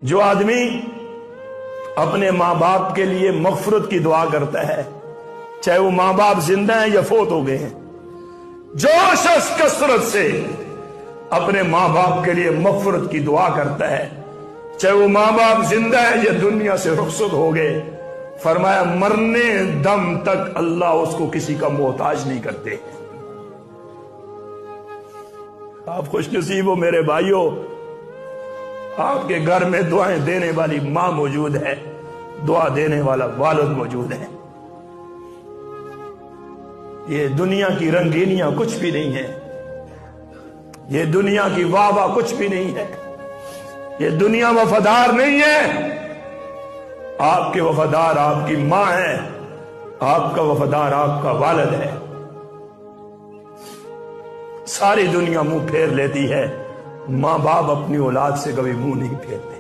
جو آدمی اپنے ماں باپ کے لیے مغفرت کی دعا کرتا ہے، چاہے وہ ماں باپ زندہ ہیں یا فوت ہو گئے ہیں، جو شخص کثرت سے اپنے ماں باپ کے لیے مغفرت کی دعا کرتا ہے، چاہے وہ ماں باپ زندہ ہے یا دنیا سے رخصت ہو گئے، فرمایا مرنے دم تک اللہ اس کو کسی کا محتاج نہیں کرتے۔ آپ خوش نصیب ہو میرے بھائیوں، آپ کے گھر میں دعائیں دینے والی ماں موجود ہے، دعا دینے والا والد موجود ہے۔ یہ دنیا کی رنگینیاں کچھ بھی نہیں ہے، یہ دنیا کی واہ واہ کچھ بھی نہیں ہے، یہ دنیا وفادار نہیں ہے۔ آپ کے وفادار آپ کی ماں ہے، آپ کا وفادار آپ کا والد ہے۔ ساری دنیا منہ پھیر لیتی ہے، ماں باپ اپنی اولاد سے کبھی منہ نہیں پھیرتے۔